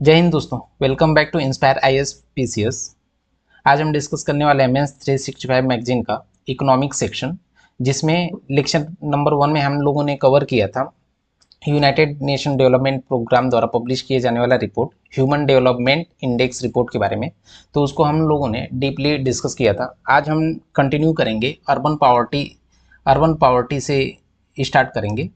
जय हिंद दोस्तों, welcome back to inspire IAS PCS. आज हम डिस्कस करने वाले एमएस 365 मैगजीन का इकोनॉमिक सेक्शन, जिसमें लेक्चर नंबर 1 में हम लोगों ने कवर किया था यूनाइटेड नेशन डेवलपमेंट प्रोग्राम द्वारा पब्लिश किए जाने वाला report human development index report के बारे में। तो उसको हम लोगों ने डीपली डिस्कस किया था। आज हम कंटिन्यू करेंगे अर्बन पावर्टी से स्टार्ट करेंगे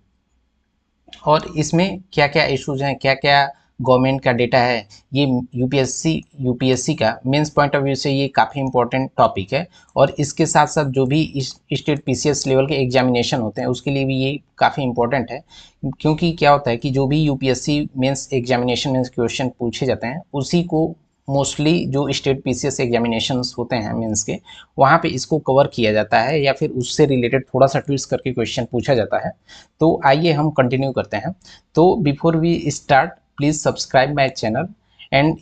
और इसमें क्या क्या इश्यूज हैं, क्या क्या गवर्नमेंट का डेटा है। ये यूपीएससी का मेंस पॉइंट ऑफ व्यू से ये काफ़ी इंपॉर्टेंट टॉपिक है। और इसके साथ साथ जो भी स्टेट पीसीएस लेवल के एग्जामिनेशन होते हैं उसके लिए भी ये काफ़ी इंपॉर्टेंट है, क्योंकि क्या होता है कि जो भी यूपीएससी मेंस एग्जामिनेशन में क्वेश्चन पूछे जाते हैं उसी को मोस्टली जो स्टेट पीसीएस एग्जामिनेशंस होते हैं मेंस के, वहाँ पे इसको कवर किया जाता है या फिर उससे रिलेटेड थोड़ा सा ट्विस्ट करके क्वेश्चन पूछा जाता है। तो आइए हम कंटिन्यू करते हैं। तो before we start, please subscribe my channel. And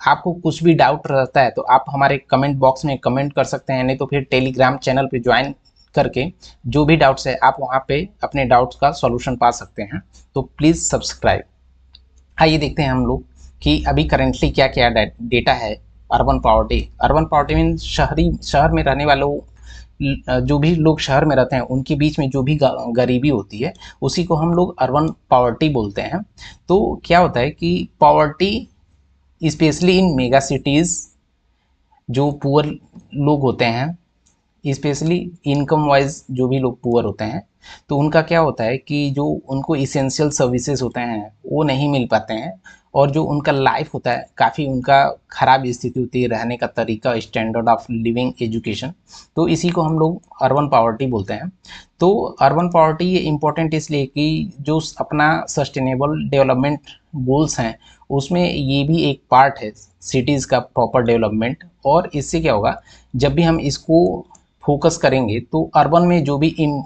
आपको कुछ भी डाउट रहता है तो आप हमारे कमेंट बॉक्स में कमेंट कर सकते हैं, नहीं तो फिर टेलीग्राम चैनल पे ज्वाइन करके जो भी डाउट्स है आप वहाँ पे अपने डाउट्स का सॉल्यूशन पा सकते हैं। तो प्लीज़ सब्सक्राइब। आइए देखते हैं हम लोग कि अभी करेंटली क्या क्या डेटा है। अर्बन पावर्टी मीन शहर में रहने वालों, जो भी लोग शहर में रहते हैं उनके बीच में जो भी गरीबी होती है उसी को हम लोग अर्बन पावर्टी बोलते हैं। तो क्या होता है कि poverty specially in mega cities, जो पुअर लोग होते हैं स्पेशली इनकम वाइज, जो भी लोग पुअर होते हैं तो उनका क्या होता है कि जो उनको इसेंशियल सर्विसेज होते हैं वो नहीं मिल पाते हैं। और जो उनका लाइफ होता है काफ़ी उनका ख़राब स्थिति होती है, रहने का तरीका, स्टैंडर्ड ऑफ लिविंग, एजुकेशन। तो इसी को हम लोग अर्बन पावर्टी बोलते हैं। तो अर्बन पावर्टी ये इम्पोर्टेंट इसलिए कि जो अपना सस्टेनेबल डेवलपमेंट गोल्स हैं उसमें ये भी एक पार्ट है सिटीज़ का प्रॉपर डेवलपमेंट। और इससे क्या होगा, जब भी हम इसको फोकस करेंगे तो अर्बन में जो भी इन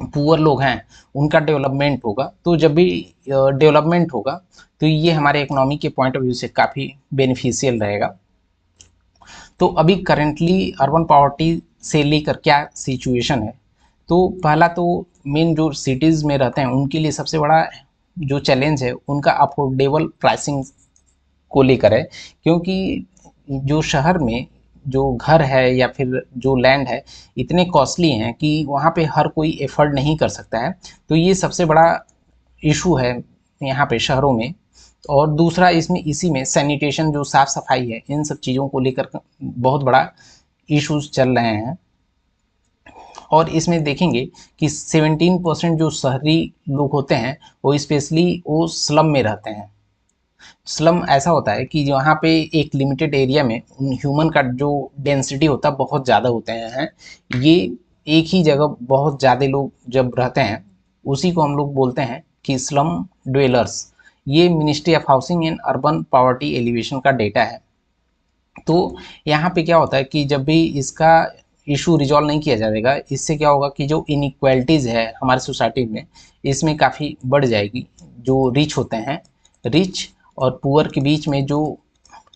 पुअर लोग हैं उनका डेवलपमेंट होगा। तो जब भी डेवलपमेंट होगा तो ये हमारे इकोनॉमी के पॉइंट ऑफ व्यू से काफ़ी बेनिफिशियल रहेगा। तो अभी करेंटली अर्बन पावर्टी से लेकर क्या सिचुएशन है। तो पहला तो मेन जो सिटीज़ में रहते हैं उनके लिए सबसे बड़ा जो चैलेंज है उनका अफोर्डेबल प्राइसिंग को लेकर है, क्योंकि जो शहर में जो घर है या फिर जो लैंड है इतने कॉस्टली हैं कि वहाँ पे हर कोई एफर्ड नहीं कर सकता है। तो ये सबसे बड़ा इशू है यहाँ पे शहरों में। और दूसरा इसमें इसी में सैनिटेशन, जो साफ़ सफाई है, इन सब चीज़ों को लेकर बहुत बड़ा इश्यूज चल रहे हैं। और इसमें देखेंगे कि 17% जो शहरी लोग होते हैं वो स्पेशली वो स्लम में रहते हैं। स्लम ऐसा होता है कि यहाँ पे एक लिमिटेड एरिया में ह्यूमन का जो डेंसिटी होता है बहुत ज़्यादा होते हैं। ये एक ही जगह बहुत ज़्यादा लोग जब रहते हैं उसी को हम लोग बोलते हैं कि स्लम ड्वेलर्स। ये ministry of housing and urban poverty elevation का डेटा है। तो यहाँ पे क्या होता है कि जब भी इसका इशू रिजॉल्व नहीं किया जाएगा, इससे क्या होगा कि जो इनइक्वालिटीज़ है हमारे सोसाइटी में इसमें काफ़ी बढ़ जाएगी। जो रिच होते हैं, रिच और पुअर के बीच में जो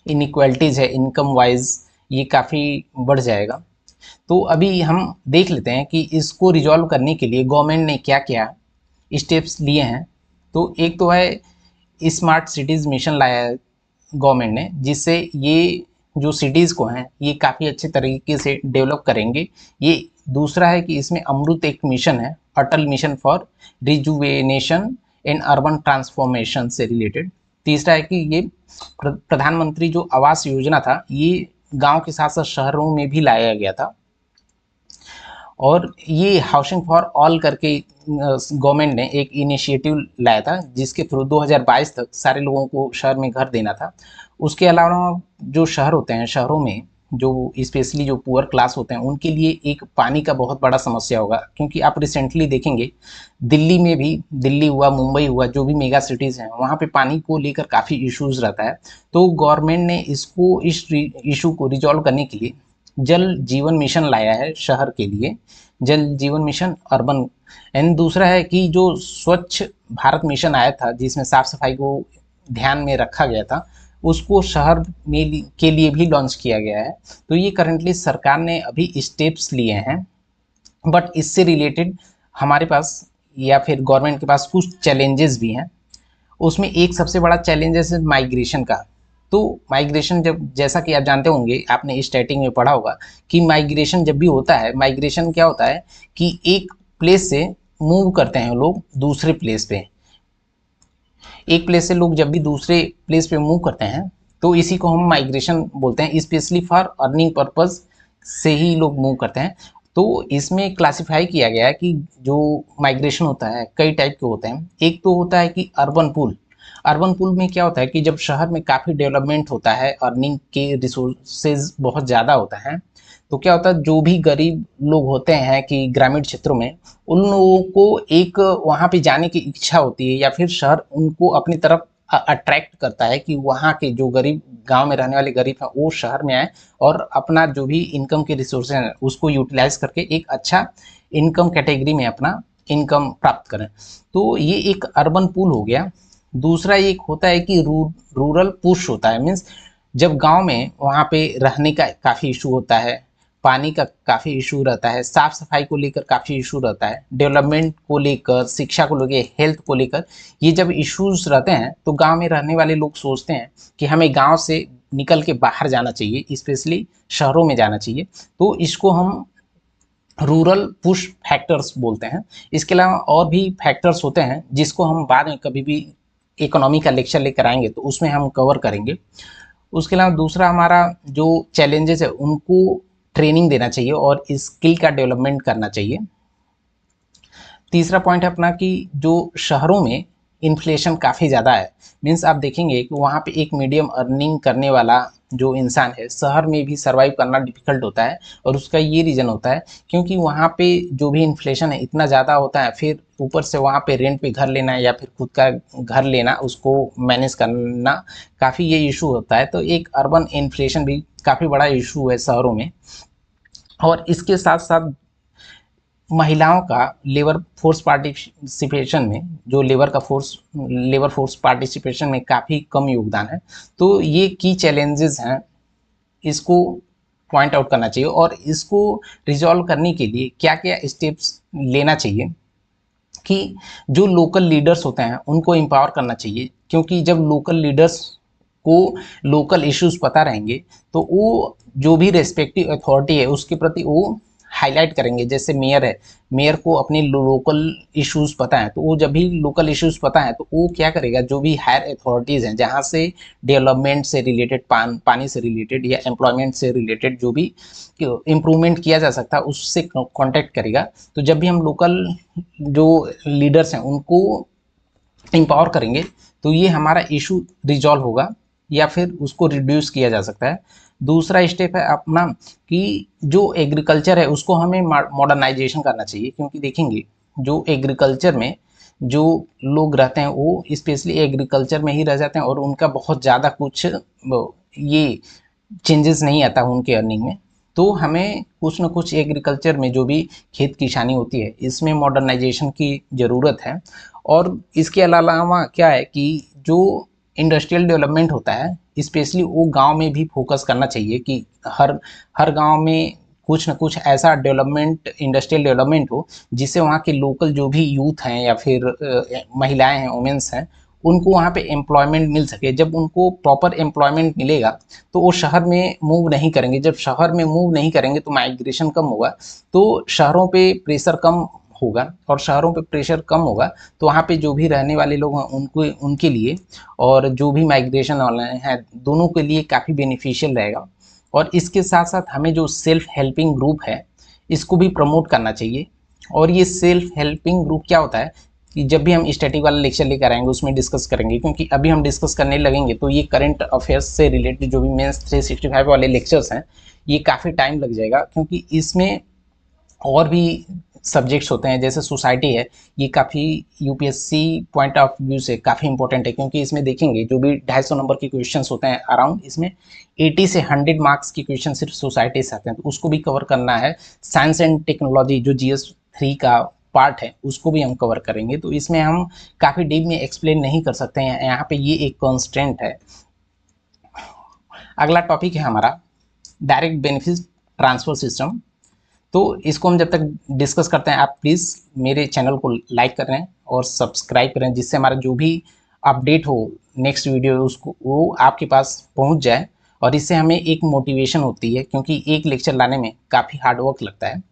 इनइक्वालिटीज़ है इनकम वाइज, ये काफ़ी बढ़ जाएगा। तो अभी हम देख लेते हैं कि इसको रिजॉल्व करने के लिए गवर्नमेंट ने क्या क्या स्टेप्स लिए हैं। तो एक तो है स्मार्ट सिटीज़ मिशन लाया है गवर्नमेंट ने, जिससे ये जो सिटीज़ को हैं ये काफ़ी अच्छे तरीके से डेवलप करेंगे। ये दूसरा है कि इसमें अमृत एक मिशन है, Atal mission for rejuvenation and urban transformation से रिलेटेड। तीसरा है कि ये प्रधानमंत्री जो आवास योजना था ये गांव के साथ साथ शहरों में भी लाया गया था। और ये हाउसिंग फॉर ऑल करके गवर्नमेंट ने एक इनिशिएटिव लाया था जिसके थ्रू 2022 तक सारे लोगों को शहर में घर देना था। उसके अलावा जो शहर होते हैं, शहरों में जो स्पेशली जो पुअर क्लास होते हैं उनके लिए एक पानी का बहुत बड़ा समस्या होगा, क्योंकि आप रिसेंटली देखेंगे दिल्ली में भी, दिल्ली हुआ, मुंबई हुआ, जो भी मेगा सिटीज़ हैं वहाँ पे पानी को लेकर काफ़ी इश्यूज़ रहता है। तो गवर्नमेंट ने इसको, इस इशू को रिजॉल्व करने के लिए जल जीवन मिशन लाया है शहर के लिए, जल जीवन मिशन अर्बन। एंड दूसरा है कि जो स्वच्छ भारत मिशन आया था जिसमें साफ सफाई को ध्यान में रखा गया था, उसको शहर में के लिए भी लॉन्च किया गया है। तो ये करंटली सरकार ने अभी स्टेप्स लिए हैं। बट इससे रिलेटेड हमारे पास या फिर गवर्नमेंट के पास कुछ चैलेंजेस भी हैं। उसमें एक सबसे बड़ा चैलेंज है माइग्रेशन का। तो माइग्रेशन जब, जैसा कि आप जानते होंगे, आपने स्टैटिक में पढ़ा होगा कि माइग्रेशन जब भी होता है, माइग्रेशन क्या होता है कि एक प्लेस से मूव करते हैं लोग दूसरे प्लेस पे। एक प्लेस से लोग जब भी दूसरे प्लेस पे मूव करते हैं तो इसी को हम माइग्रेशन बोलते हैं। स्पेशली फॉर अर्निंग पर्पस से ही लोग मूव करते हैं। तो इसमें क्लासिफाई किया गया है कि जो माइग्रेशन होता है कई टाइप के होते हैं। एक तो होता है कि अर्बन पूल। अर्बन पूल में क्या होता है कि जब शहर में काफ़ी डेवलपमेंट होता है, अर्निंग के रिसोर्सेज बहुत ज़्यादा होता है, तो क्या होता है जो भी गरीब लोग होते हैं कि ग्रामीण क्षेत्रों में, उन लोगों को एक वहाँ पे जाने की इच्छा होती है या फिर शहर उनको अपनी तरफ अट्रैक्ट करता है कि वहाँ के जो गरीब, गांव में रहने वाले गरीब हैं, वो शहर में आए और अपना जो भी इनकम के रिसोर्सेज हैं उसको यूटिलाइज करके एक अच्छा इनकम कैटेगरी में अपना इनकम प्राप्त करें। तो ये एक अर्बन पूल हो गया। दूसरा एक होता है कि रूरल पुश होता है। मीन्स जब गांव में वहाँ पे रहने का काफ़ी इशू होता है, पानी का काफ़ी इशू रहता है, साफ सफाई को लेकर काफ़ी इशू रहता है, डेवलपमेंट को लेकर, शिक्षा को लेकर, हेल्थ को लेकर, ये जब इश्यूज रहते हैं तो गांव में रहने वाले लोग सोचते हैं कि हमें गांव से निकल के बाहर जाना चाहिए, स्पेशली शहरों में जाना चाहिए। तो इसको हम रूरल पुश फैक्टर्स बोलते हैं। इसके अलावा और भी फैक्टर्स होते हैं जिसको हम बाद में कभी भी इकोनॉमी का लेक्चर लेकर आएंगे तो उसमें हम कवर करेंगे। उसके अलावा दूसरा हमारा जो चैलेंजेस है उनको ट्रेनिंग देना चाहिए और स्किल का डेवलपमेंट करना चाहिए। तीसरा पॉइंट है अपना कि जो शहरों में इन्फ्लेशन काफ़ी ज़्यादा है। मीन्स आप देखेंगे कि वहाँ पे एक मीडियम अर्निंग करने वाला जो इंसान है शहर में भी सर्वाइव करना डिफिकल्ट होता है। और उसका ये रीज़न होता है क्योंकि वहाँ पे जो भी इन्फ्लेशन है इतना ज़्यादा होता है, फिर ऊपर से वहाँ पे रेंट पे घर लेना या फिर खुद का घर लेना, उसको मैनेज करना, काफ़ी ये इशू होता है। तो एक अर्बन इन्फ्लेशन भी काफ़ी बड़ा इशू है शहरों में। और इसके साथ साथ महिलाओं का लेबर फोर्स पार्टिसिपेशन में, जो लेबर फोर्स पार्टिसिपेशन में काफ़ी कम योगदान है। तो ये की चैलेंजेस हैं, इसको पॉइंट आउट करना चाहिए और इसको रिजॉल्व करने के लिए क्या क्या स्टेप्स लेना चाहिए कि जो लोकल लीडर्स होते हैं उनको एम्पावर करना चाहिए। क्योंकि जब लोकल लीडर्स को लोकल इश्यूज पता रहेंगे तो वो जो भी रेस्पेक्टिव अथॉरिटी है उसके प्रति वो हाईलाइट करेंगे। जैसे मेयर है, मेयर को अपने लोकल इश्यूज पता है, तो वो जब भी लोकल इश्यूज पता है तो वो क्या करेगा, जो भी हायर अथॉरिटीज़ हैं जहाँ से डेवलपमेंट से रिलेटेड, पानी से रिलेटेड या एम्प्लॉयमेंट से रिलेटेड जो भी इम्प्रूवमेंट किया जा सकता है उससे कॉन्टेक्ट करेगा। तो जब भी हम लोकल जो लीडर्स हैं उनको एम्पावर करेंगे तो ये हमारा इशू रिजॉल्व होगा या फिर उसको रिड्यूस किया जा सकता है। दूसरा स्टेप है अपना कि जो एग्रीकल्चर है उसको हमें मॉडर्नाइजेशन करना चाहिए। क्योंकि देखेंगे जो एग्रीकल्चर में जो लोग रहते हैं वो स्पेशली एग्रीकल्चर में ही रह जाते हैं और उनका बहुत ज़्यादा कुछ ये चेंजेस नहीं आता उनके अर्निंग में। तो हमें कुछ न कुछ एग्रीकल्चर में जो भी खेत किसानी होती है इसमें मॉडर्नाइजेशन की ज़रूरत है। और इसके अलावा क्या है कि जो इंडस्ट्रियल डेवलपमेंट होता है स्पेशली वो गांव में भी फोकस करना चाहिए कि हर हर गांव में कुछ न कुछ ऐसा डेवलपमेंट, इंडस्ट्रियल डेवलपमेंट हो जिससे वहाँ के लोकल जो भी यूथ हैं या फिर महिलाएं हैं, वुमेंस हैं, उनको वहाँ पे एम्प्लॉयमेंट मिल सके। जब उनको प्रॉपर एम्प्लॉयमेंट मिलेगा तो वो शहर में मूव नहीं करेंगे। जब शहर में मूव नहीं करेंगे तो माइग्रेशन कम होगा, तो शहरों पे प्रेशर कम होगा। और शहरों पे प्रेशर कम होगा तो वहाँ पे जो भी रहने वाले लोग हैं उनको, उनके लिए और जो भी माइग्रेशन वाले हैं दोनों के लिए काफ़ी बेनिफिशियल रहेगा। और इसके साथ साथ हमें जो सेल्फ हेल्पिंग ग्रुप है इसको भी प्रमोट करना चाहिए। और ये सेल्फ हेल्पिंग ग्रुप क्या होता है कि जब भी हम स्टैटिक वाला लेक्चर लेकर आएंगे उसमें डिस्कस करेंगे। क्योंकि अभी हम डिस्कस करने लगेंगे तो ये करंट अफेयर्स से रिलेटेड जो भी मेंस 365 वाले लेक्चर्स हैं ये काफ़ी टाइम लग जाएगा। क्योंकि इसमें और भी सब्जेक्ट्स होते हैं, जैसे सोसाइटी है, ये काफ़ी यूपीएससी पॉइंट ऑफ व्यू से काफ़ी इंपॉर्टेंट है। क्योंकि इसमें देखेंगे जो भी 250 नंबर के क्वेश्चंस होते हैं अराउंड, इसमें 80 से 100 मार्क्स के क्वेश्चन सिर्फ सोसाइटी से आते हैं, तो उसको भी कवर करना है। साइंस एंड टेक्नोलॉजी जो GS3 का पार्ट है उसको भी हम कवर करेंगे। तो इसमें हम काफ़ी डीप में एक्सप्लेन नहीं कर सकते हैं, यहाँ पे ये एक कॉन्स्टेंट है। अगला टॉपिक है हमारा डायरेक्ट बेनिफिट ट्रांसफर सिस्टम। तो इसको हम जब तक डिस्कस करते हैं आप प्लीज़ मेरे चैनल को लाइक करें और सब्सक्राइब करें, जिससे हमारा जो भी अपडेट हो, नेक्स्ट वीडियो उसको वो आपके पास पहुंच जाए, और इससे हमें एक मोटिवेशन होती है, क्योंकि एक लेक्चर लाने में काफ़ी हार्ड वर्क लगता है।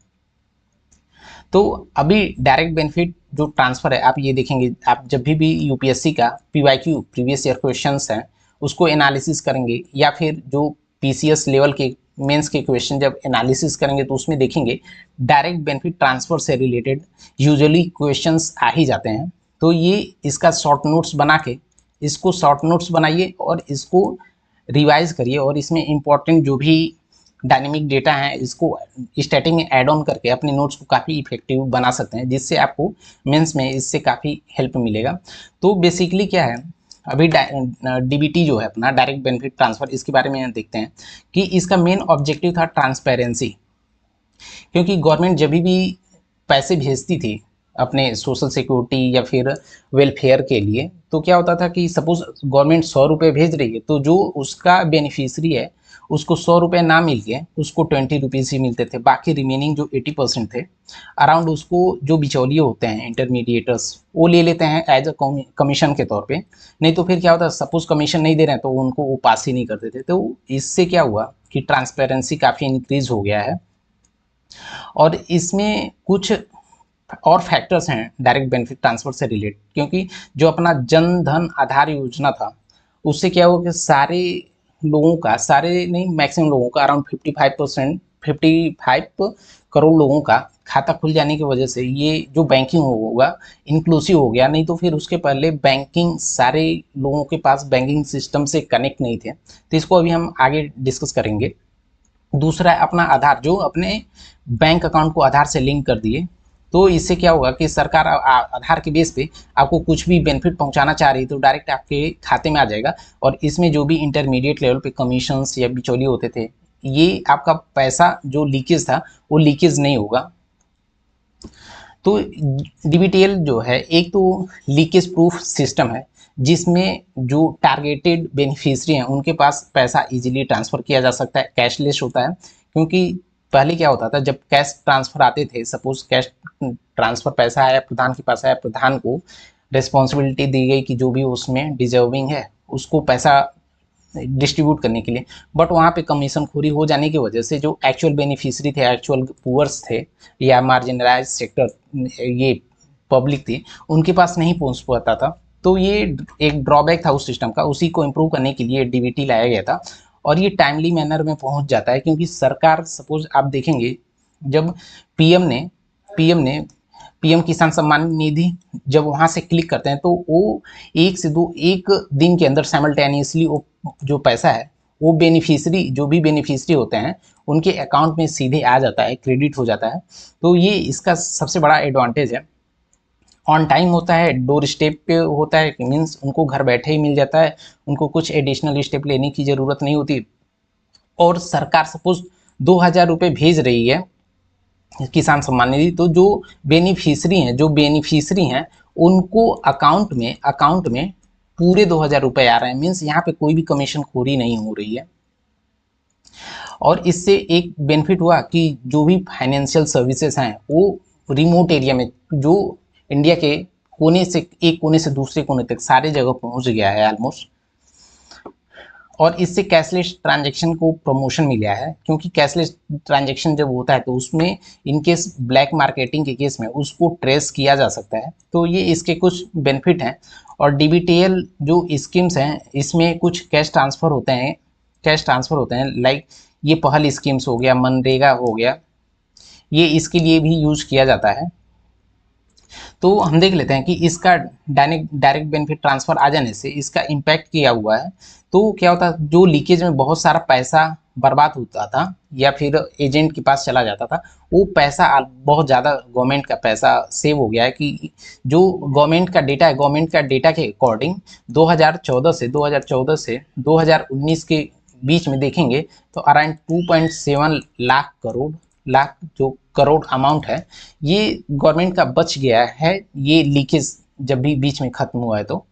तो अभी डायरेक्ट बेनिफिट जो ट्रांसफ़र है, आप ये देखेंगे, आप जब भी यूपीएससी का पीवाईक्यू प्रीवियस ईयर क्वेश्चंस हैं उसको एनालिसिस करेंगे, या फिर जो पीसीएस लेवल के मेंस के क्वेश्चन जब एनालिसिस करेंगे तो उसमें देखेंगे डायरेक्ट बेनिफिट ट्रांसफ़र से रिलेटेड यूजुअली क्वेश्चंस आ ही जाते हैं। तो ये इसका शॉर्ट नोट्स बना के, इसको शॉर्ट नोट्स बनाइए और इसको रिवाइज करिए, और इसमें इंपॉर्टेंट जो भी डायनेमिक डेटा है इसको स्टैटिक में ऐड ऑन करके अपने नोट्स को काफ़ी इफेक्टिव बना सकते हैं, जिससे आपको मेंस में इससे काफ़ी हेल्प मिलेगा। तो बेसिकली क्या है, अभी डीबीटी जो है अपना डायरेक्ट बेनिफिट ट्रांसफ़र, इसके बारे में देखते हैं कि इसका मेन ऑब्जेक्टिव था ट्रांसपेरेंसी। क्योंकि गवर्नमेंट जब भी पैसे भेजती थी अपने सोशल सिक्योरिटी या फिर वेलफेयर के लिए, तो क्या होता था कि सपोज गवर्नमेंट 100 रुपये भेज रही है, तो जो उसका बेनिफिशरी है उसको 100 रुपये ना मिल के उसको 20 रुपीज़ ही मिलते थे। बाकी रिमेनिंग जो 80% थे अराउंड, उसको जो बिचौलिए होते हैं इंटरमीडिएटर्स, वो ले लेते हैं एज अ कमीशन के तौर पे। नहीं तो फिर क्या होता है, सपोज कमीशन नहीं दे रहे हैं तो उनको वो पास ही नहीं करते थे। तो इससे क्या हुआ कि ट्रांसपेरेंसी काफ़ी इंक्रीज हो गया है। और इसमें कुछ और फैक्टर्स हैं डायरेक्ट बेनिफिट ट्रांसफर से रिलेटेड, क्योंकि जो अपना जन धन आधार योजना था उससे क्या हुआ कि सारे लोगों का, सारे नहीं मैक्सिमम लोगों का, अराउंड 55 करोड़ लोगों का खाता खुल जाने की वजह से ये जो बैंकिंग होगा इंक्लूसिव हो गया। नहीं तो फिर उसके पहले बैंकिंग, सारे लोगों के पास बैंकिंग सिस्टम से कनेक्ट नहीं थे। तो इसको अभी हम आगे डिस्कस करेंगे। दूसरा है अपना आधार, जो अपने बैंक अकाउंट को आधार से लिंक कर दिए। तो इससे क्या होगा कि सरकार आधार के बेस पे आपको कुछ भी बेनिफिट पहुंचाना चाह रही है तो डायरेक्ट आपके खाते में आ जाएगा, और इसमें जो भी इंटरमीडिएट लेवल पे कमीशंस या बिचौलिए होते थे, ये आपका पैसा जो लीकेज था वो लीकेज नहीं होगा। तो डीबीटीएल जो है एक तो लीकेज प्रूफ सिस्टम है, जिसमें जो टारगेटेड बेनिफिशियरी हैं उनके पास पैसा इजीली ट्रांसफ़र किया जा सकता है, कैशलेस होता है। क्योंकि पहले क्या होता था, जब कैश ट्रांसफ़र आते थे, सपोज कैश ट्रांसफ़र पैसा आया प्रधान के पास आया, प्रधान को रिस्पॉन्सिबिलिटी दी गई कि जो भी उसमें डिजर्विंग है उसको पैसा डिस्ट्रीब्यूट करने के लिए, बट वहाँ पे कमीशन खोरी हो जाने की वजह से जो एक्चुअल बेनिफिशियरी थे, एक्चुअल पुअर्स थे या मार्जिनलाइज सेक्टर, ये पब्लिक थी, उनके पास नहीं पहुँच पाता था। तो ये एक ड्रॉबैक था उस सिस्टम का, उसी को इम्प्रूव करने के लिए डीबीटी लाया गया था, और ये टाइमली मैनर में पहुँच जाता है। क्योंकि सरकार, सपोज आप देखेंगे, जब पीएम ने पीएम किसान सम्मान निधि जब वहाँ से क्लिक करते हैं तो वो एक दिन के अंदर साइमल्टेनियसली वो जो पैसा है वो बेनिफिशियरी, जो भी बेनिफिशियरी होते हैं उनके अकाउंट में सीधे आ जाता है, क्रेडिट हो जाता है। तो ये इसका सबसे बड़ा एडवांटेज है। ऑन टाइम होता है, डोर स्टेप पे होता है, मीन्स उनको घर बैठे ही मिल जाता है, उनको कुछ एडिशनल स्टेप लेने की ज़रूरत नहीं होती। और सरकार सपोज 2000 रुपये भेज रही है किसान सम्मान निधि, तो जो बेनिफिशियरी हैं उनको अकाउंट में पूरे 2000 रुपये आ रहे हैं। मीन्स यहाँ पे कोई भी कमीशन खोरी नहीं हो रही है। और इससे एक बेनिफिट हुआ कि जो भी फाइनेंशियल सर्विसेज हैं वो रिमोट एरिया में, जो इंडिया के कोने से एक कोने से दूसरे कोने तक सारे जगह पहुंच गया है ऑलमोस्ट। और इससे कैशलेस ट्रांजैक्शन को प्रमोशन मिला है, क्योंकि कैशलेस ट्रांजैक्शन जब होता है तो उसमें इनकेस ब्लैक मार्केटिंग के केस में उसको ट्रेस किया जा सकता है। तो ये इसके कुछ बेनिफिट हैं। और डीबीटीएल जो स्कीम्स हैं इसमें कुछ कैश ट्रांसफ़र होते हैं, लाइक ये पहल स्कीम्स हो गया, मनरेगा हो गया, ये इसके लिए भी यूज किया जाता है। तो हम देख लेते हैं कि इसका डायरेक्ट बेनिफिट ट्रांसफ़र आ जाने से इसका इम्पैक्ट क्या हुआ है। तो क्या होता है, जो लीकेज में बहुत सारा पैसा बर्बाद होता था या फिर एजेंट के पास चला जाता था, वो पैसा बहुत ज़्यादा गवर्नमेंट का पैसा सेव हो गया है। कि जो गवर्नमेंट का डेटा है, गवर्नमेंट का डेटा के अकॉर्डिंग 2014 से 2019 के बीच में देखेंगे तो अराउंड 2.7 लाख जो करोड़ अमाउंट है ये गवर्नमेंट का बच गया है, ये लीकेज जब भी बीच में खत्म हुआ है। तो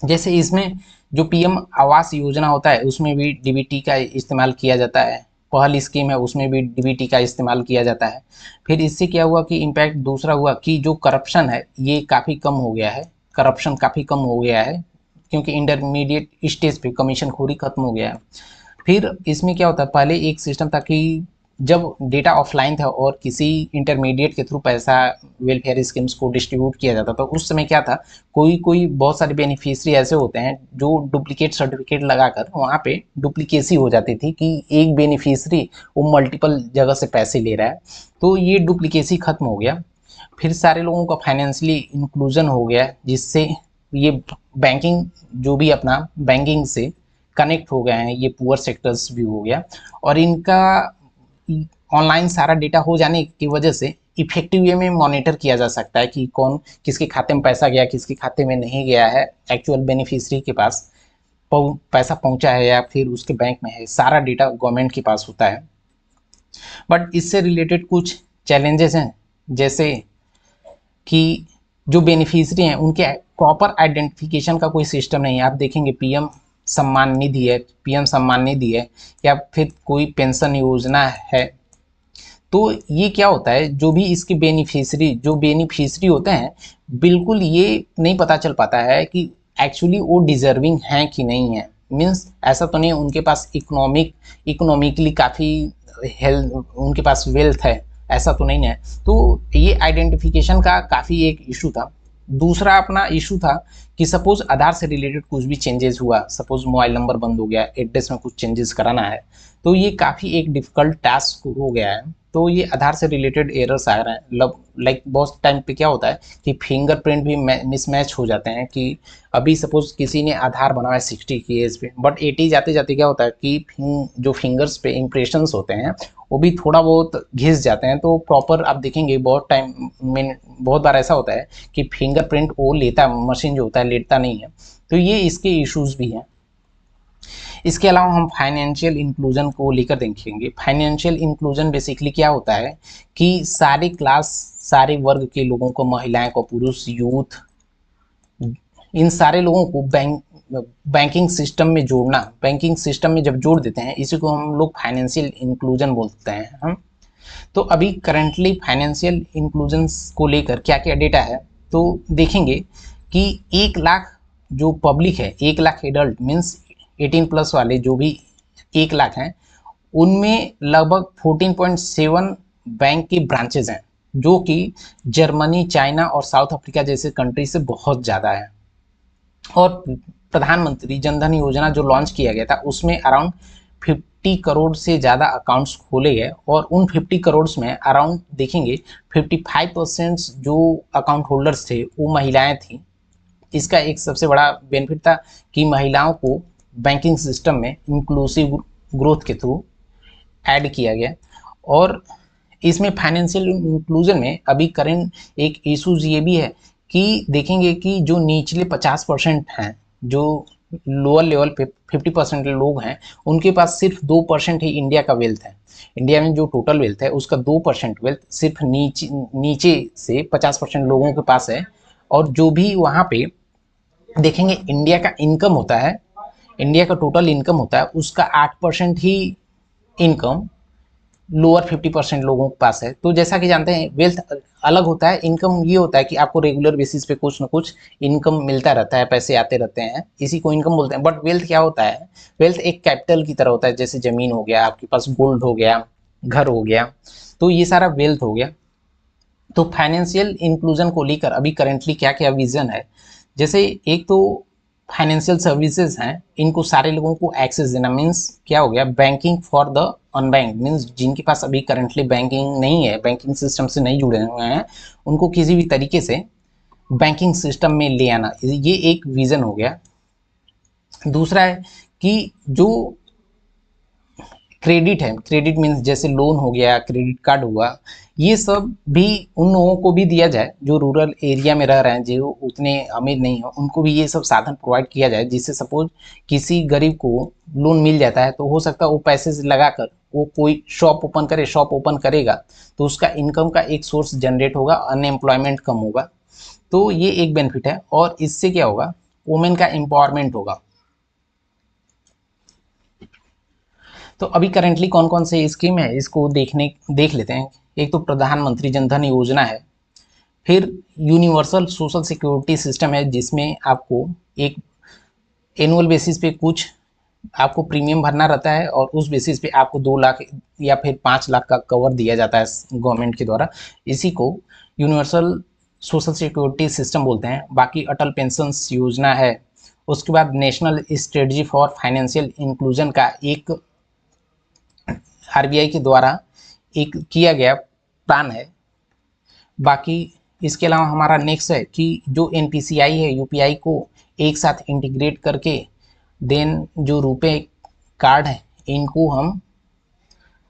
जैसे इसमें जो पीएम आवास योजना होता है उसमें भी डीबीटी का इस्तेमाल किया जाता है, पहल स्कीम है उसमें भी डीबीटी का इस्तेमाल किया जाता है। फिर इससे क्या हुआ कि इम्पैक्ट दूसरा हुआ कि जो करप्शन है ये काफ़ी कम हो गया है। करप्शन काफ़ी कम हो गया है, क्योंकि इंटरमीडिएट स्टेज पे कमीशन खोरी खत्म हो गया है। फिर इसमें क्या होता है, पहले एक सिस्टम था कि जब डेटा ऑफलाइन था और किसी इंटरमीडिएट के थ्रू पैसा वेलफेयर स्कीम्स को डिस्ट्रीब्यूट किया जाता था, उस समय क्या था, कोई कोई बहुत सारे बेनिफिशियरी ऐसे होते हैं जो डुप्लीकेट सर्टिफिकेट लगाकर वहाँ पे डुप्लीकेसी हो जाती थी कि एक बेनिफिशियरी वो मल्टीपल जगह से पैसे ले रहा है। तो ये डुप्लीकेसी खत्म हो गया। फिर सारे लोगों का फाइनेंशियली इंक्लूजन हो गया, जिससे ये बैंकिंग जो भी अपना बैंकिंग से कनेक्ट हो गए हैं, ये पुअर सेक्टर्स भी हो गया। और इनका ऑनलाइन सारा डेटा हो जाने की वजह से इफेक्टिव वे में मॉनिटर किया जा सकता है कि कौन किसके खाते में पैसा गया, किसके खाते में नहीं गया है, एक्चुअल बेनिफिशियरी के पास पैसा पहुंचा है या फिर उसके बैंक में है, सारा डेटा गवर्नमेंट के पास होता है। बट इससे रिलेटेड कुछ चैलेंजेस हैं, जैसे कि जो बेनिफिशियरी हैं उनके प्रॉपर आइडेंटिफिकेशन का कोई सिस्टम नहीं है। आप देखेंगे पीएम सम्मान निधि है, पीएम सम्मान निधि है, या फिर कोई पेंशन योजना है, तो ये क्या होता है, जो भी इसके बेनिफिशियरी होते हैं, बिल्कुल ये नहीं पता चल पाता है कि एक्चुअली वो डिजर्विंग हैं कि नहीं है। मीन्स ऐसा तो नहीं उनके पास इकोनॉमिकली काफ़ी हेल्थ, उनके पास वेल्थ है, ऐसा तो नहीं है। तो ये आइडेंटिफिकेशन का काफ़ी एक इशू था। दूसरा अपना इशू था कि सपोज आधार से रिलेटेड कुछ भी चेंजेस हुआ, सपोज मोबाइल नंबर बंद हो गया, एड्रेस में कुछ चेंजेस कराना है, तो ये काफ़ी एक डिफ़िकल्ट टास्क हो गया है। तो ये आधार से रिलेटेड एरर्स आ रहे हैं। लाइक बहुत टाइम पे क्या होता है कि फिंगरप्रिंट भी मिसमैच हो जाते हैं, कि अभी सपोज किसी ने आधार बनाया 60 की एज पे, बट 80 जाते जाते क्या होता है कि जो फिंगर्स पे इंप्रेशंस होते हैं वो भी थोड़ा बहुत घिस जाते हैं। तो प्रॉपर आप देखेंगे बहुत टाइम में बहुत बार ऐसा होता है कि फिंगरप्रिंट वो लेता, मशीन जो होता है लेता नहीं है। तो ये इसके इश्यूज भी हैं। इसके अलावा हम फाइनेंशियल इंक्लूजन को लेकर देखेंगे। फाइनेंशियल इंक्लूजन बेसिकली क्या होता है कि सारे क्लास, सारे वर्ग के लोगों को, महिलाएं को, पुरुष, यूथ, इन सारे लोगों को बैंकिंग सिस्टम में जोड़ना। बैंकिंग सिस्टम में जब जोड़ देते हैं, इसी को हम लोग फाइनेंशियल इंक्लूजन बोलते हैं हम। तो अभी करंटली फाइनेंशियल इंक्लूजन को लेकर क्या क्या डेटा है, तो देखेंगे कि 1 लाख जो पब्लिक है, 1 लाख एडल्ट मीन्स 18+ वाले जो भी 1 लाख हैं, उनमें लगभग 14.7 बैंक के ब्रांचेज हैं, जो कि जर्मनी, चाइना और साउथ अफ्रीका जैसे कंट्री से बहुत ज़्यादा है। और प्रधानमंत्री जनधन योजना जो लॉन्च किया गया था, उसमें अराउंड 50 करोड़ से ज़्यादा अकाउंट्स खोले गए, और उन 50 करोड़ में अराउंड देखेंगे 55% जो अकाउंट होल्डर्स थे वो महिलाएं थी। इसका एक सबसे बड़ा बेनिफिट था कि महिलाओं को बैंकिंग सिस्टम में इंक्लूसिव ग्रोथ के थ्रू ऐड किया गया। और इसमें फाइनेंशियल इंक्लूजन में अभी करेंट एक इशूज ये भी है कि देखेंगे कि जो निचले 50% हैं, जो लोअर लेवल पे 50% लोग हैं, उनके पास सिर्फ 2% ही इंडिया का वेल्थ है। इंडिया में जो टोटल वेल्थ है उसका 2% वेल्थ सिर्फ नीचे से 50% लोगों के पास है। और जो भी वहाँ पे देखेंगे इंडिया का इनकम होता है, इंडिया का टोटल इनकम होता है, उसका 8% ही इनकम लोअर 50% लोगों के पास है। तो जैसा कि जानते हैं वेल्थ अलग होता है, इनकम ये होता है कि आपको रेगुलर बेसिस पे कुछ ना कुछ इनकम मिलता रहता है, पैसे आते रहते हैं, इसी को इनकम बोलते हैं। बट वेल्थ क्या होता है, वेल्थ एक कैपिटल की तरह होता है, जैसे जमीन हो गया, आपके पास गोल्ड हो गया, घर हो गया, तो ये सारा वेल्थ हो गया। तो फाइनेंशियल इंक्लूजन को लेकर अभी करेंटली क्या क्या विजन है, जैसे एक तो फाइनेंशियल सर्विसेज हैं, इनको सारे लोगों को एक्सेस देना। मीन्स क्या हो गया, banking for the unbanked, means जिनके पास अभी करंटली बैंकिंग नहीं है, बैंकिंग सिस्टम से नहीं जुड़े हुए हैं, उनको किसी भी तरीके से बैंकिंग सिस्टम में ले आना, ये एक विजन हो गया। दूसरा है कि जो क्रेडिट है, क्रेडिट मीन्स जैसे लोन हो गया, क्रेडिट कार्ड हुआ, ये सब भी उन लोगों को भी दिया जाए जो रूरल एरिया में रह रहे हैं, जो उतने अमीर नहीं है, उनको भी ये सब साधन प्रोवाइड किया जाए, जिससे सपोज किसी गरीब को लोन मिल जाता है तो हो सकता है वो पैसे से लगाकर वो कोई शॉप ओपन करेगा, तो उसका इनकम का एक सोर्स जनरेट होगा, अनएम्प्लॉयमेंट कम होगा। तो ये एक बेनिफिट है। और इससे क्या होगा, वुमेन का एम्पावरमेंट होगा। तो अभी करेंटली कौन कौन से स्कीम है, इसको देख लेते हैं। एक तो प्रधानमंत्री जनधन योजना है, फिर यूनिवर्सल सोशल सिक्योरिटी सिस्टम है, जिसमें आपको एक एनुअल बेसिस पे कुछ आपको प्रीमियम भरना रहता है और उस बेसिस पे आपको 2 लाख या फिर 5 लाख का कवर दिया जाता है गवर्नमेंट के द्वारा। इसी को यूनिवर्सल सोशल सिक्योरिटी सिस्टम बोलते हैं। बाकी अटल पेंशन योजना है। उसके बाद national strategy for financial inclusion का एक आरबीआई के द्वारा एक किया गया प्लान है। बाकी इसके अलावा हमारा नेक्स्ट है कि जो एनपीसीआई है, यूपीआई को एक साथ इंटीग्रेट करके देन जो रुपए कार्ड है इनको हम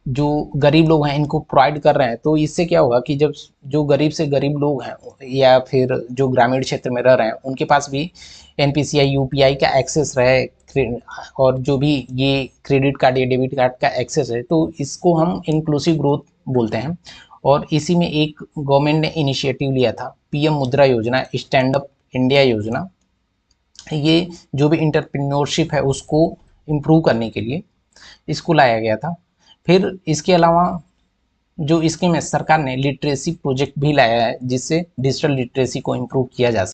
जो गरीब लोग हैं इनको प्रोवाइड कर रहे हैं। तो इससे क्या होगा कि जब जो गरीब से गरीब लोग हैं या फिर जो ग्रामीण क्षेत्र में रह रहे हैं उनके पास भी एनपीसीआई यूपीआई का एक्सेस रहे और जो भी ये क्रेडिट कार्ड या डेबिट कार्ड का एक्सेस है, तो इसको हम इंक्लूसिव ग्रोथ बोलते हैं। और इसी में एक गवर्नमेंट ने इनिशिएटिव लिया था, पीएम मुद्रा योजना, स्टैंड अप इंडिया योजना। ये जो भी इंटरप्रेन्योरशिप है उसको इम्प्रूव करने के लिए इसको लाया गया था। फिर इसके अलावा जो स्कीम है, सरकार ने लिटरेसी प्रोजेक्ट भी लाया है जिससे डिजिटल लिटरेसी को इम्प्रूव किया जा सके।